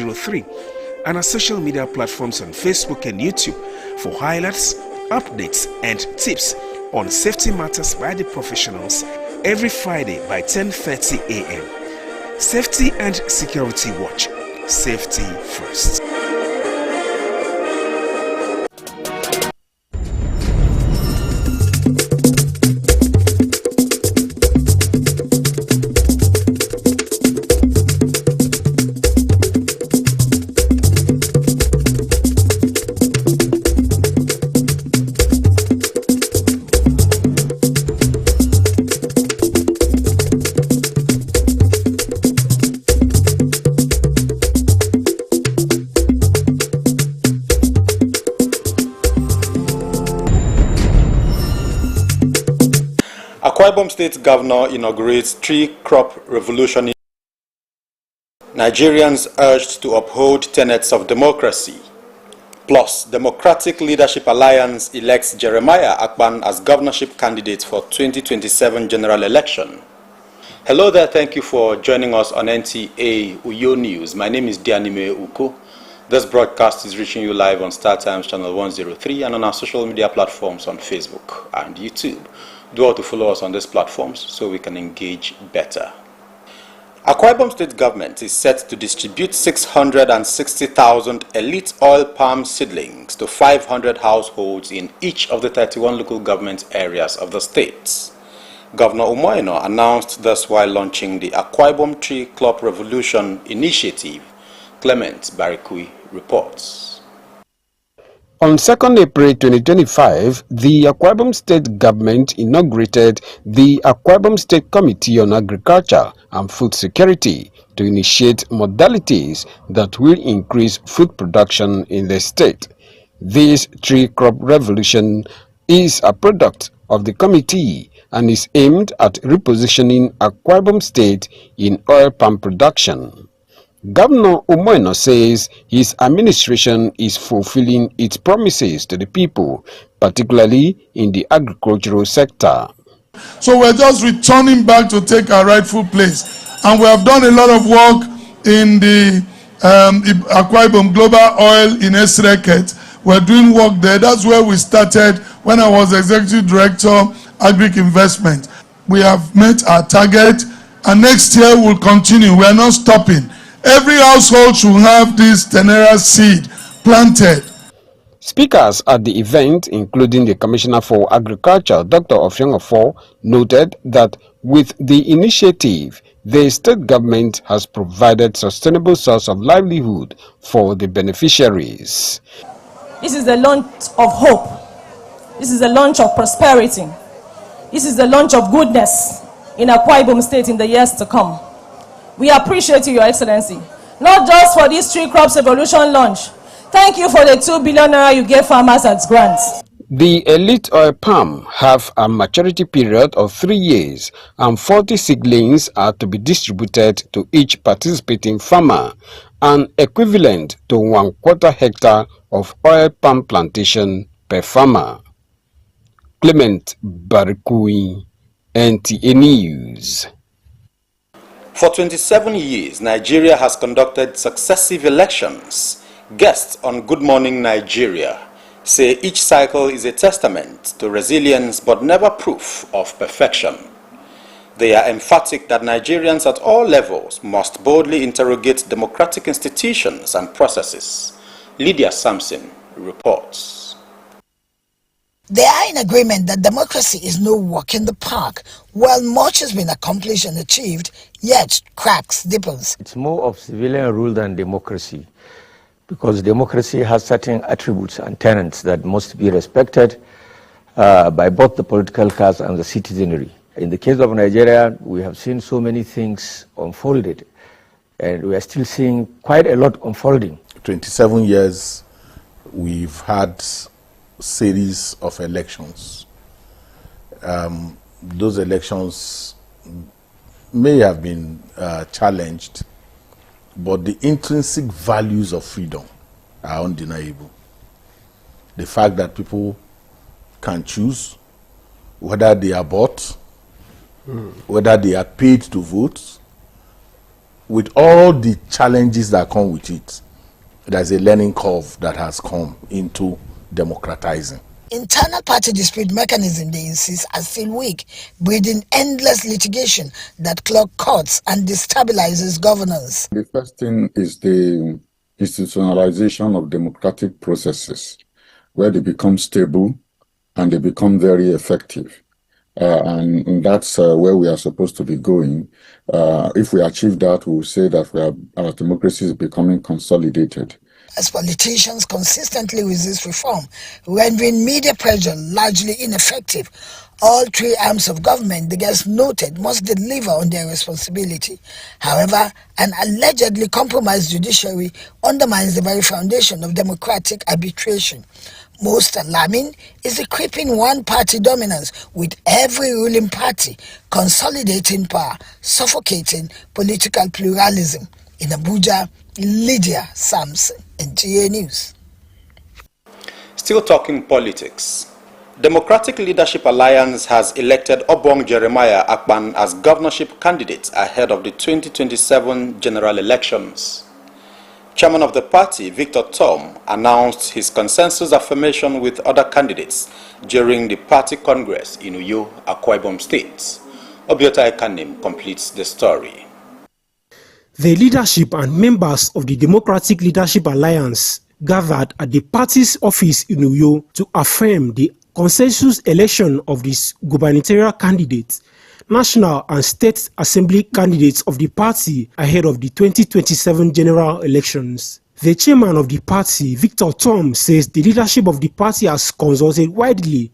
103 and our social media platforms on Facebook and YouTube for highlights, updates, and tips on safety matters by the professionals every Friday by 10:30 a.m. Safety and Security Watch. Safety first. Akwa Ibom State Governor inaugurates tree crop revolution. Nigerians urged to uphold tenets of democracy. Plus, Democratic Leadership Alliance elects Jeremiah Akpan as governorship candidate for 2027 general election. Hello there, thank you for joining us on NTA Uyo News. My name is Dianime Uko. This broadcast is reaching you live on StarTimes channel 103 and on our social media platforms on Facebook and YouTube. Do all to follow us on these platforms so we can engage better. Akwa Ibom State Government is set to distribute 660,000 elite oil palm seedlings to 500 households in each of the 31 local government areas of the state. Governor Umoino announced this while launching the Akwa Ibom Tree Crop Revolution initiative. Clement Barikui reports. On 2nd April 2025, the Akwa Ibom State Government inaugurated the Akwa Ibom State Committee on Agriculture and Food Security to initiate modalities that will increase food production in the state. This tree crop revolution is a product of the committee and is aimed at repositioning Akwa Ibom State in oil palm production. Governor Umoino says his administration is fulfilling its promises to the people, particularly in the agricultural sector. So we're just returning back to take our rightful place. And we have done a lot of work in the Akwa Ibom Global Oil in Esreket. We're doing work there. That's where we started when I was Executive Director, Agric Investment. We have met our target, and next year we'll continue. We are not stopping. Every household should have this Tenera seed planted. Speakers at the event, including the Commissioner for Agriculture, Dr. Ofyongofo, noted that with the initiative, the state government has provided sustainable source of livelihood for the beneficiaries. This is the launch of hope. This is the launch of prosperity. This is the launch of goodness in Akwa Ibom State in the years to come. We appreciate you, Your Excellency, not just for this tree crops revolution launch. Thank you for the 2 billion naira you gave farmers as grants. The elite oil palm have a maturity period of 3 years, and 40 seedlings are to be distributed to each participating farmer, an equivalent to 1/4 hectare of oil palm plantation per farmer. Clement Barikui, NTA News. For 27 years, Nigeria has conducted successive elections. Guests on Good Morning Nigeria say each cycle is a testament to resilience but never proof of perfection. They are emphatic that Nigerians at all levels must boldly interrogate democratic institutions and processes. Lydia Sampson reports. They are in agreement that democracy is no walk in the park. While much has been accomplished and achieved, yet cracks deepens. It's more of civilian rule than democracy, because democracy has certain attributes and tenets that must be respected by both the political class and the citizenry. In the case of Nigeria, we have seen so many things unfolded, and we are still seeing quite a lot unfolding. 27 years, we've had series of elections. Those elections may have been challenged, but the intrinsic values of freedom are undeniable. The fact that people can choose whether they are bought, whether they are paid to vote, with all the challenges that come with it, there's a learning curve that has come into democratizing. Internal party dispute mechanism, they insist, are still weak, breeding endless litigation that clog courts and destabilizes governance. The first thing is the institutionalization of democratic processes, where they become stable and they become very effective. And that's where we are supposed to be going. If we achieve that, we will say that our democracy is becoming consolidated. As politicians consistently resist reform, rendering media pressure largely ineffective, all three arms of government, the guests noted, must deliver on their responsibility. However, an allegedly compromised judiciary undermines the very foundation of democratic arbitration. Most alarming is the creeping one-party dominance, with every ruling party consolidating power, suffocating political pluralism. In Abuja, Lydia Samson, NTA News. Still talking politics. Democratic Leadership Alliance has elected Obong Jeremiah Akpan as governorship candidate ahead of the 2027 general elections. Chairman of the party, Victor Tom, announced his consensus affirmation with other candidates during the party congress in Uyo, Akwa Ibom State. Obiota Ekanim completes the story. The leadership and members of the Democratic Leadership Alliance gathered at the party's office in Uyo to affirm the consensus election of this gubernatorial candidate, national and state assembly candidates of the party ahead of the 2027 general elections. The chairman of the party, Victor Tom, says the leadership of the party has consulted widely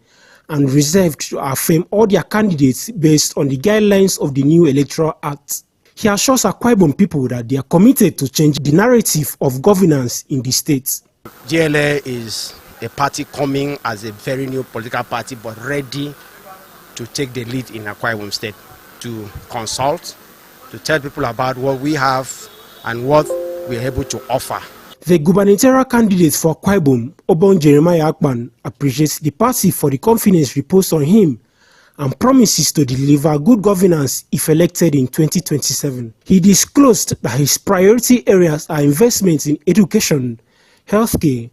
and reserved to affirm all their candidates based on the guidelines of the new Electoral Act. He assures Akwa Ibom people that they are committed to change the narrative of governance in the state. GLA is a party coming as a very new political party, but ready to take the lead in Akwa Ibom State, to consult, to tell people about what we have and what we are able to offer. The gubernatorial candidate for Akwa Ibom, Obong Jeremiah Akpan, appreciates the party for the confidence reposed on him and promises to deliver good governance if elected in 2027. He disclosed that his priority areas are investments in education, healthcare,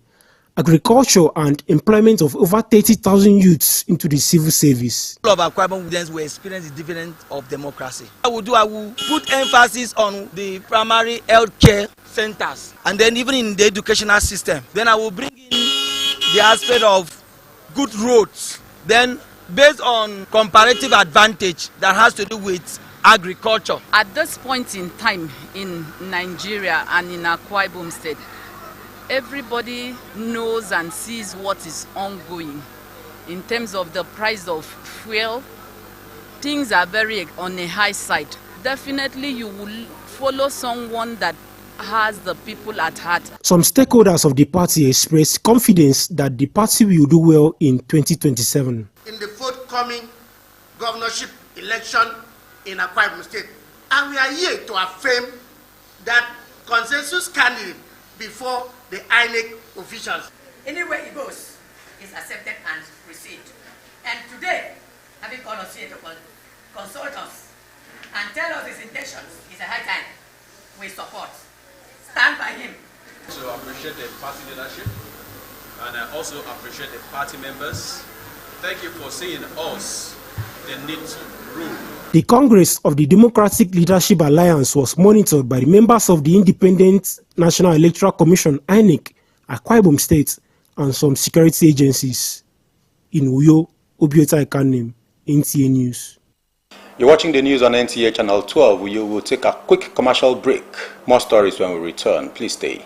agriculture, and employment of over 30,000 youths into the civil service. All of our Akwa Ibom students will experience the dividend of democracy. I will put emphasis on the primary health care centers and then even in the educational system. Then I will bring in the aspect of good roads. Then based on comparative advantage that has to do with agriculture. At this point in time in Nigeria and in Akwa Ibom State, everybody knows and sees what is ongoing in terms of the price of fuel. Things are very on a high side. Definitely you will follow someone that has the people at heart. Some stakeholders of the party expressed confidence that the party will do well in 2027. In the forthcoming governorship election in Akwa Ibom State, and we are here to affirm that consensus candidate before the INEC officials. Anywhere he goes, is accepted and received. And today, having called us here to consult us and tell us his intentions, it's a high time we support. Stand by him. So I appreciate the party leadership, and I also appreciate the party members. Thank you for seeing us the need to rule. The Congress of the Democratic Leadership Alliance was monitored by the members of the Independent National Electoral Commission, INEC, Akwa Ibom State, and some security agencies. In Uyo, Obiota Ekanim, NTA News. You're watching the news on NTA Channel 12. We will take a quick commercial break. More stories when we return. Please stay.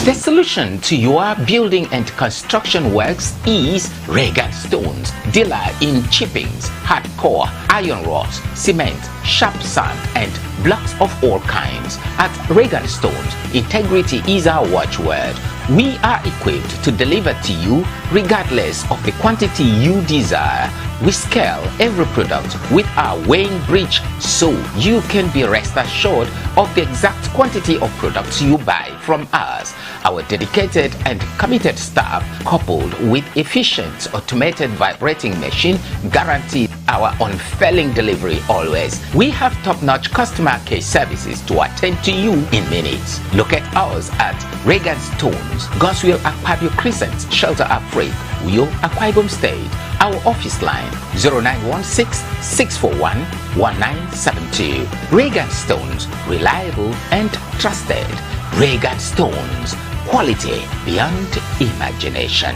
The solution to your building and construction works is Regal Stones, dealer in chippings, hardcore, iron rods, cement, sharp sand, and blocks of all kinds. At Regal Stones, integrity is our watchword. We are equipped to deliver to you regardless of the quantity you desire. We scale every product with our weighing bridge so you can be rest assured of the exact quantity of products you buy from us. Our dedicated and committed staff, coupled with efficient automated vibrating machine, guarantee our unfailing delivery always. We have top-notch customer care services to attend to you in minutes. Locate us at Reagan Stones, Goswell Akpabio Crescent, Shelter Afraid, Uyo, Akwa Ibom State. Our office line 0916-641-1972. Reagan Stones, reliable and trusted. Reagan Stones, quality beyond imagination.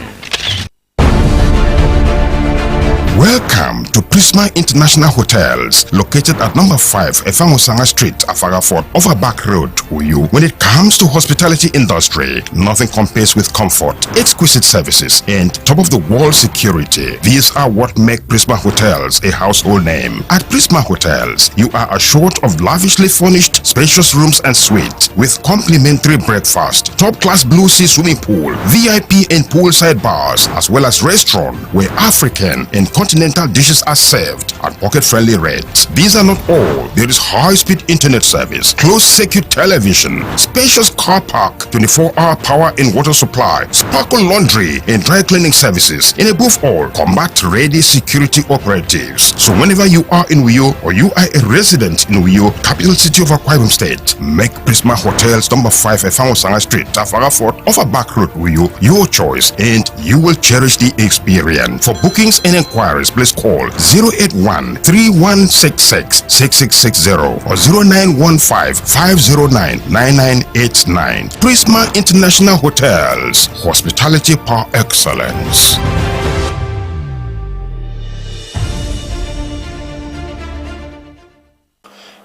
Welcome to Prisma International Hotels, located at number 5 Efangosanga Street, Afagafort, Over Back Road, Uyu. When it comes to hospitality industry, nothing compares with comfort, exquisite services, and top-of-the-world security. These are what make Prisma Hotels a household name. At Prisma Hotels, you are assured of lavishly furnished, spacious rooms and suites with complimentary breakfast, top-class Blue Sea swimming pool, VIP and poolside bars, as well as restaurant where African and continental dishes are served at pocket-friendly rates. These are not all. There is high-speed internet service, closed circuit television, spacious car park, 24-hour power and water supply, sparkle laundry and dry cleaning services, and above all, combat-ready security operatives. So whenever you are in Uyo or you are a resident in Uyo, capital city of Akwa Ibom State, make Prisma Hotels number 5 Efangosanga Street, Afagafort, Over Back Road, Uyo, your choice, and you will cherish the experience. For bookings and inquiries, please call 081-3166-6660 or 0915-509-9989. Prisma International Hotels, hospitality par excellence.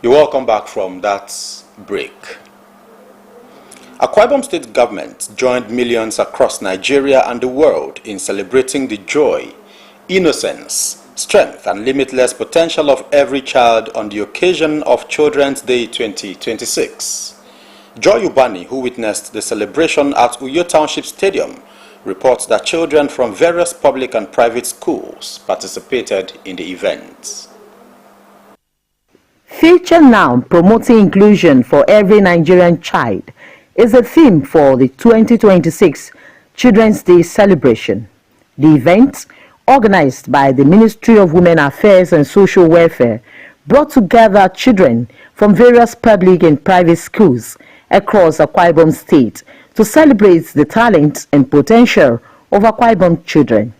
You're welcome back from that break. Akwa Ibom State government joined millions across Nigeria and the world in celebrating the joy, innocence, strength and limitless potential of every child on the occasion of Children's Day 2026. Joy Ubani, who witnessed the celebration at Uyo Township Stadium, reports that children from various public and private schools participated in the event. Future Now, promoting inclusion for every Nigerian child, is the theme for the 2026 Children's Day celebration. The event, organized by the Ministry of Women Affairs and Social Welfare, brought together children from various public and private schools across Akwa Ibom State to celebrate the talent and potential of Akwa Ibom children.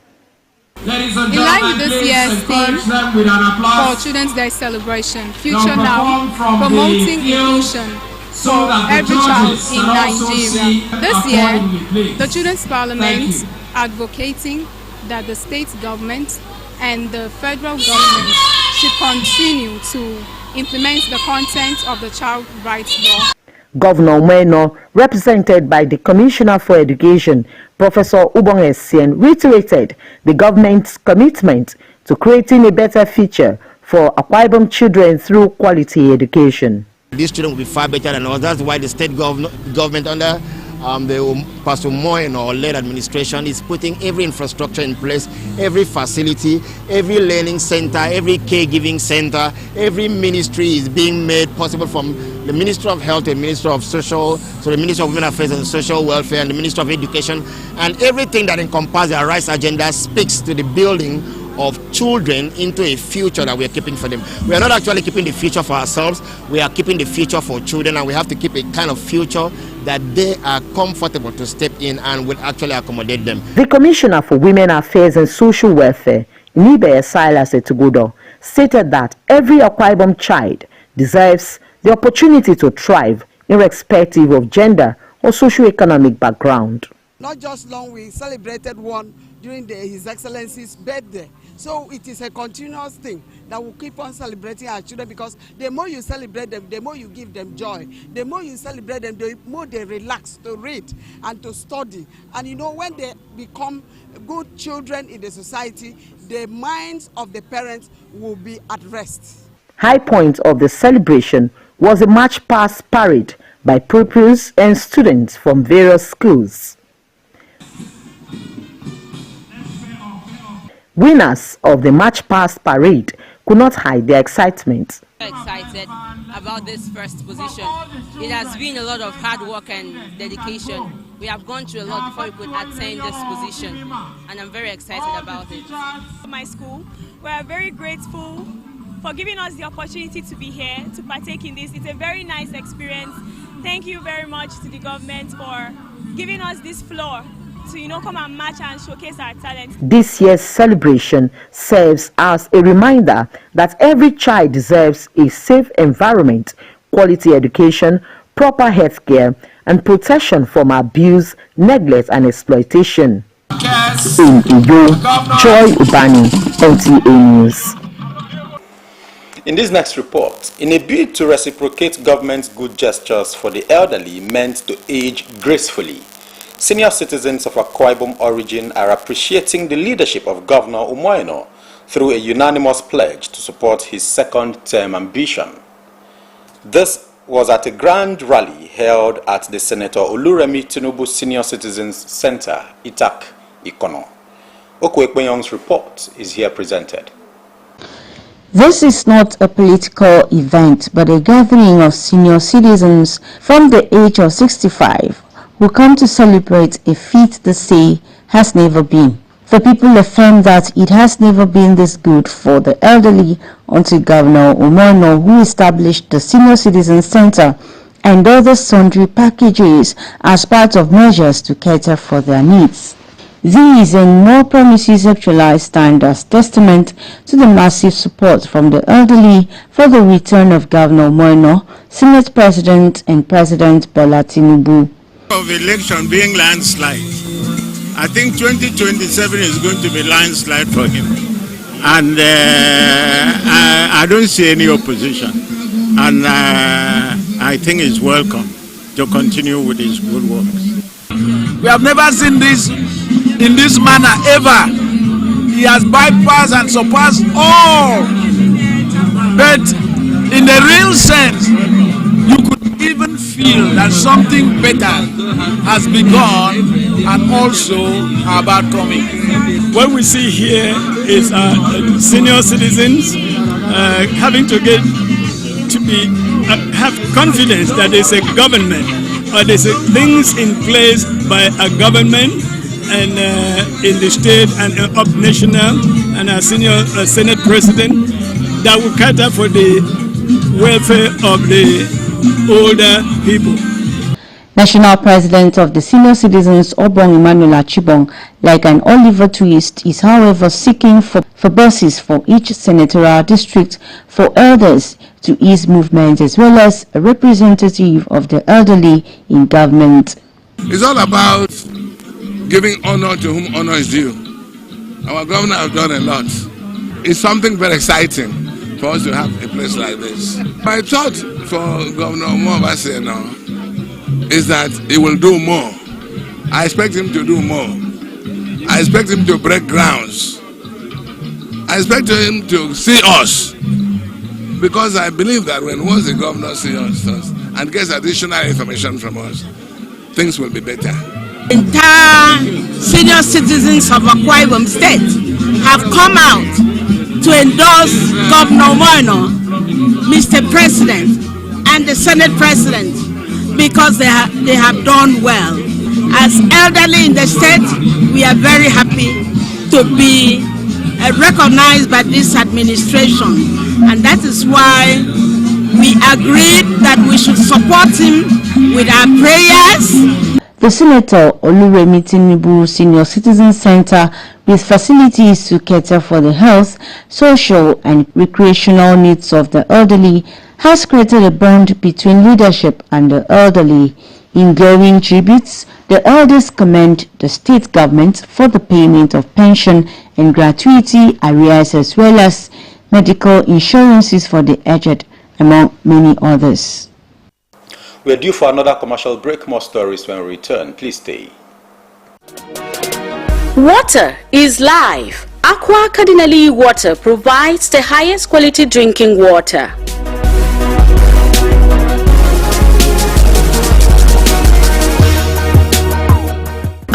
In line with this year's theme for Children's Day celebration, Future Now, promoting inclusion for every child in Nigeria. This year, the Children's Parliament advocating that the state government and the federal government should continue to implement the content of the Child Rights Law. Governor Mweno, represented by the Commissioner for Education, Professor Ubong Essien, reiterated the government's commitment to creating a better future for Akwa Ibom children through quality education. These children will be far better than us. That's why the state government under the Pastor Moyeno led administration is putting every infrastructure in place, every facility, every learning center, every caregiving center, every ministry is being made possible, from the Ministry of Health to the Ministry of Social, so the Ministry of Women Affairs and Social Welfare and the Ministry of Education, and everything that encompasses the rights agenda speaks to the building of children into a future that we are keeping for them. We are not actually keeping the future for ourselves, we are keeping the future for children, and we have to keep a kind of future that they are comfortable to step in and will actually accommodate them. The Commissioner for Women Affairs and Social Welfare, Nibe Silas Etugudo, stated that every Akwa Ibom child deserves the opportunity to thrive irrespective of gender or socio-economic background. Not just long, we celebrated one during His Excellency's birthday. So it is a continuous thing that we'll keep on celebrating our children, because the more you celebrate them, the more you give them joy. The more you celebrate them, the more they relax to read and to study. And you know, when they become good children in the society, the minds of the parents will be at rest. High point of the celebration was a march past parade by pupils and students from various schools. Winners of the March Past parade could not hide their excitement. Excited about this first position. It has been a lot of hard work and dedication. We have gone through a lot before we could attain this position, and I'm very excited about it. My school, we are very grateful for giving us the opportunity to be here to partake in this. It's a very nice experience. Thank you very much to the government for giving us this floor to come and match and showcase our talent. This year's celebration serves as a reminder that every child deserves a safe environment, quality education, proper health care, and protection from abuse, neglect, and exploitation. In Uyo, Joy Ubani, NTA News. In this next report, in a bid to reciprocate government's good gestures for the elderly meant to age gracefully, senior citizens of Akwa Ibom origin are appreciating the leadership of Governor Umoeno through a unanimous pledge to support his second-term ambition. This was at a grand rally held at the Senator Oluremi Tinubu Senior Citizens Center, Itak, Ikono. Okwekpenyong's report is here presented. This is not a political event, but a gathering of senior citizens from the age of 65 who come to celebrate a feat they say has never been. The people affirm that it has never been this good for the elderly until Governor Umoeno, who established the Senior Citizen Center and other sundry packages as part of measures to cater for their needs. These and more promises actualized stand as testament to the massive support from the elderly for the return of Governor Umoeno, Senate President and President Bola Tinubu. Of election being landslide, I think 2027 is going to be landslide for him, and I don't see any opposition, and I think he's welcome to continue with his good works. We have never seen this in this manner ever. He has bypassed and surpassed all, but in the real sense, you could even feel that something better has begun and also about coming. What we see here is senior citizens having to get to be have confidence that there's a government or there's things in place by a government and in the state and up national and a senior Senate President that will cater for the welfare of the older people. National President of the Senior Citizens, Obong Emmanuel Achibong, like an Oliver Twist, is however seeking for buses for each senatorial district for elders to ease movement, as well as a representative of the elderly in government. It's all about giving honor to whom honor is due. Our governor has done a lot. It's something very exciting for us to have a place like this. My thought for Governor Umoeno now is that he will do more. I expect him to do more. I expect him to break grounds. I expect him to see us, because I believe that when once the governor sees us and gets additional information from us, things will be better. Entire senior citizens of Akwa Ibom State have come out to endorse Governor Umoeno, Mr. President, and the Senate President, because they have done well. As elderly in the state, we are very happy to be recognized by this administration, and that is why we agreed that we should support him with our prayers. The Senator Oluremi Tinubu Senior Citizen Center, with facilities to cater for the health, social and recreational needs of the elderly, has created a bond between leadership and the elderly. In glowing tributes, the elders commend the state government for the payment of pension and gratuity arrears, as well as medical insurances for the aged, among many others. We're due for another commercial break. More stories when we return. Please stay. Water is life. Aqua Cardinali Water provides the highest quality drinking water.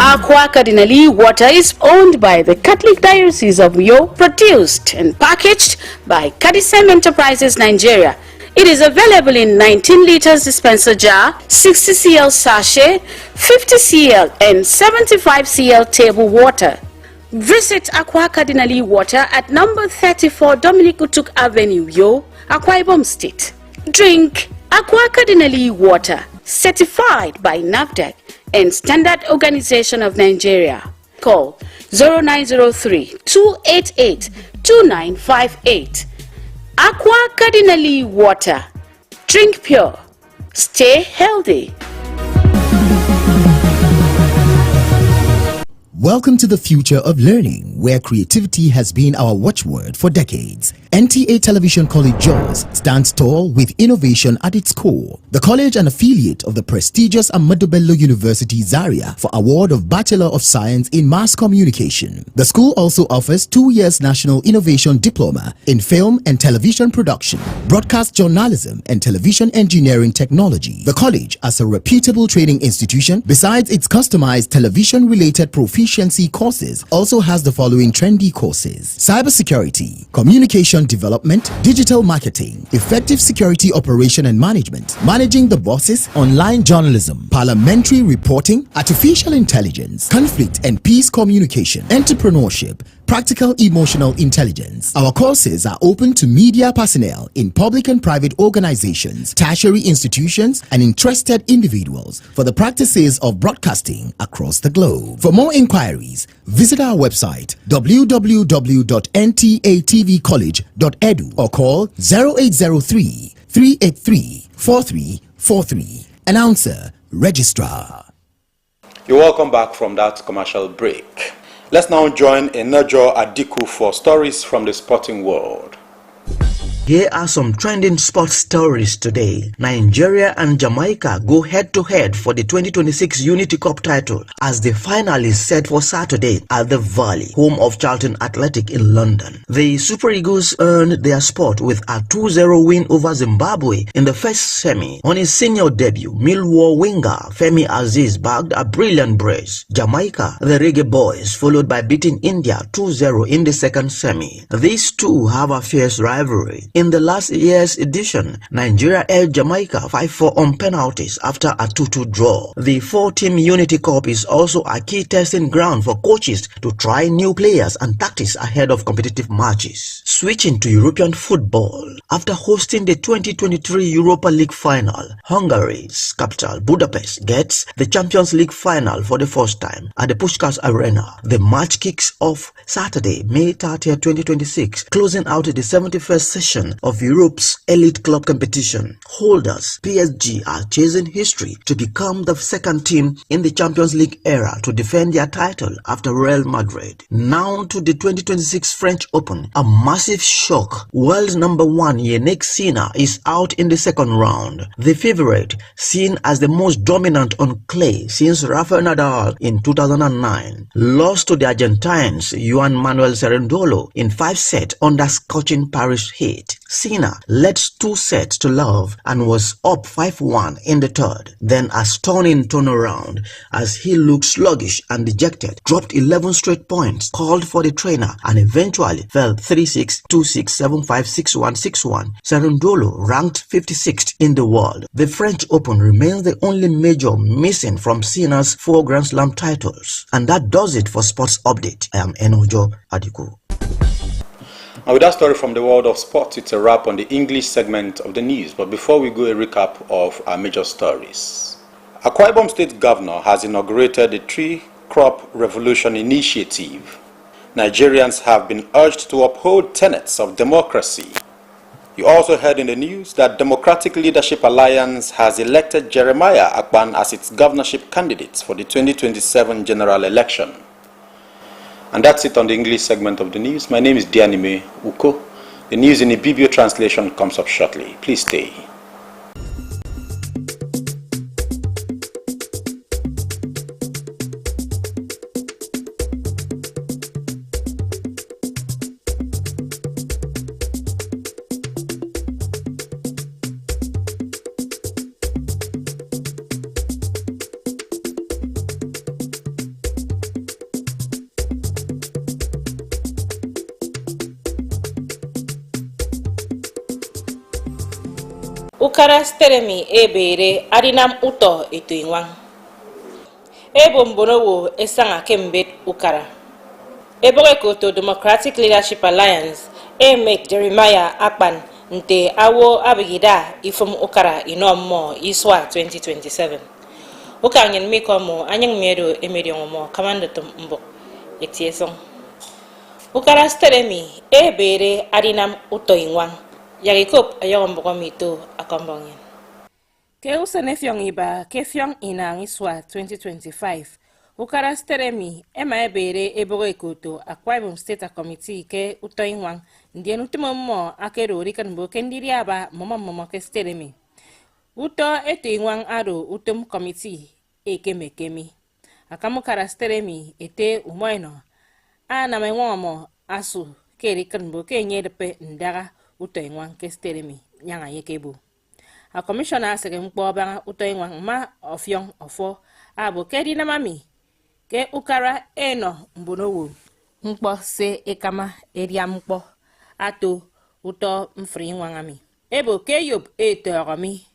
Aqua Cardinali water is owned by the Catholic Diocese of Uyo, produced and packaged by Cadisem Enterprises Nigeria. It is available in 19 liters dispenser jar, 60 cl sachet, 50 cl and 75 cl table water. Visit Aqua Cardinali water at number 34 Dominic Utuk Avenue, Uyo, Akwa Ibom State. Drink Aqua Cardinali water, certified by NAFDAC and Standard Organization of Nigeria. Call 0903-288-2958. Aqua Cardinali water. Drink pure. Stay healthy. Welcome to the future of learning, where creativity has been our watchword for decades. NTA Television College Jos stands tall with innovation at its core. The college, an affiliate of the prestigious Ahmadu Bello University Zaria, for award of Bachelor of Science in Mass Communication. The school also offers 2 years National Innovation Diploma in Film and Television Production, Broadcast Journalism and Television Engineering Technology. The college, as a reputable training institution, besides its customized television-related proficiency courses, also has the following trendy courses: cybersecurity, communication development, digital marketing, effective security operation and management, managing the bosses, online journalism, parliamentary reporting, artificial intelligence, conflict and peace communication, entrepreneurship, practical emotional intelligence. Our courses are open to media personnel in public and private organizations, tertiary institutions, and interested individuals for the practices of broadcasting across the globe. For more inquiries, visit our website www.ntatvcollege.edu or call 0803 383 4343. Announcer, Registrar. You're welcome back from that commercial break. Let's now join Enajo Adiku for stories from the sporting world. Here are some trending sports stories today. Nigeria and Jamaica go head-to-head for the 2026 Unity Cup title as the final is set for Saturday at the Valley, home of Charlton Athletic in London. The Super Eagles earned their spot with a 2-0 win over Zimbabwe in the first semi. On his senior debut, Millwall winger Femi Aziz bagged a brilliant brace. Jamaica, the Reggae Boys, followed by beating India 2-0 in the second semi. These two have a fierce rivalry. In the last year's edition, Nigeria held Jamaica 5-4 on penalties after a 2-2 draw. The 4-team Unity Cup is also a key testing ground for coaches to try new players and tactics ahead of competitive matches. Switching to European football, after hosting the 2023 Europa League final, Hungary's capital Budapest gets the Champions League final for the first time at the Puskás Arena. The match kicks off Saturday, May 30, 2026, closing out the 71st session of Europe's elite club competition. Holders PSG are chasing history to become the second team in the Champions League era to defend their title after Real Madrid. Now to the 2026 French Open, a massive shock. World number 1 Yannick Sinner is out in the second round. The favorite, seen as the most dominant on clay since Rafael Nadal in 2009, lost to the Argentines Juan Manuel Cerundolo in 5 sets under scorching Paris heat. Sinner led 2-0 and was up 5-1 in the third. Then a stunning turnaround as he looked sluggish and dejected, dropped 11 straight points, called for the trainer, and eventually fell 3-6, 2-6, 7-5, 6-1, 6-1. Cerundolo ranked 56th in the world. The French Open remains the only major missing from Sinner's 4 Grand Slam titles. And that does it for Sports Update. I am Enojo Adiku. And with that story from the world of sports, it's a wrap on the English segment of the news. But before we go, a recap of our major stories. Akwa Ibom State Governor has inaugurated the Tree Crop Revolution Initiative. Nigerians have been urged to uphold tenets of democracy. You also heard in the news that Democratic Leadership Alliance has elected Jeremiah Akpan as its governorship candidate for the 2027 general election. And that's it on the English segment of the news. My name is Dianime Uko. The news in Ibibio translation comes up shortly. Please stay. Ukara steremi ebere arinam uto eto inwang. Ebo mbonowo esanga kembet ukara. Ebore koto Democratic Leadership Alliance make Jeremiah Akpan nte awo abigida ifom ukara inommo iswa 2027. Ukangen mikomo anyang miedo emediongo kamando tum mbok yetiesong. Ukara steremi ebere arinam uto inwang. Yagikop ayong mito akambangin. Ke usanefyong iba kefyong inang iswa 2025. Ukara steremi ebere ebore koto Akwa Ibom State Committee ke uto inwang ndien utimo mo akero rikan bo kendiri aba momo ke steremi. Uto eto inwang aro utum committee ekemekemi. Akamukara steremi ete umoino. Na menwomo asu ke rikan bo ke nyedepe ndaga uto inwang ke steremi nyanga yekebu. A commissioner sege mkpobanga uto inwang ma ofyong ofo abo kedi na mami ke ukara eno mbonowo mkpo se ekama eria mkpo ato uto mfri inwangami ebo ke yob etoromi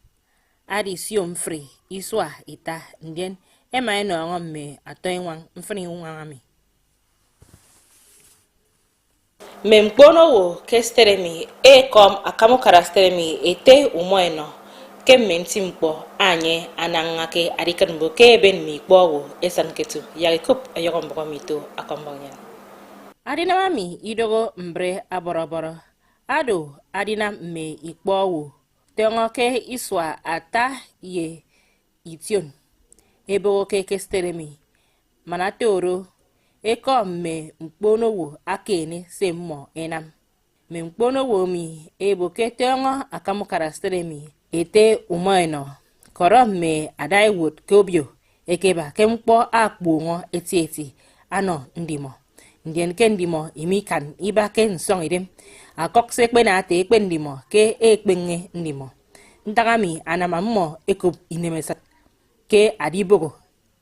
adi sio mfri iswa ita ndien ema eno ngomme ato inwang mfri inwangami. Mempono ke steremi kom akamukara steremi ete umoeno ke mentimpo anye anangake arikanbo ke ben mi kpowo esanketu yakop ayogombo mito akombonyen. Adina mami idogo mbre aboroboro ado adina me ikpowo tengo ke iswa ata ye ition ebo ke steremi manate oro eko me mkponowo akene semmo enam. Me mkponowo mi ebo ketengo akamukara steremi ete umoino koro me adai wood kobio ekeba kemkpo akpungo eti ano ndimo. Ndien ke ndimo imikan iba ke nsong idem akok sekpe na ate ekpe ndimo ke ekpenge ndimo. Ntagami anamammo ekop inemesat ke adibogo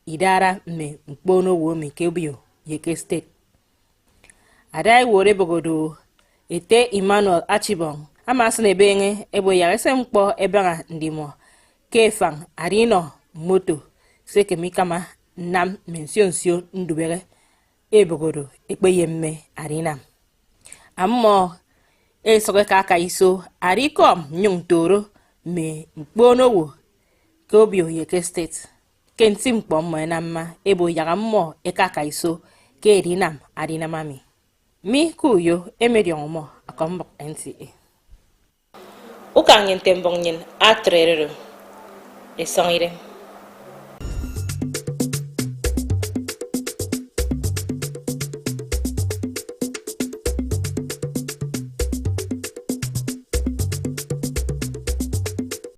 idara me mkponowo mi kobio Yeke State. Adai wore bogodo ete Emmanuel Achibong amasne benge ebo yarese mkpo ebanga ndimo kefang arino moto seke mikama nam mensionsio ndubere ebogodo ekpeyemme arina ammo soke kaka iso arikom nyung toro me mkponowo kobio Yeke State kentim kpom enamma ebo yagammo ekaka iso ke rinam adina mami. Mi kuyo emediongo akombok NCA. Ukangen tembongin atrerero. Esongire.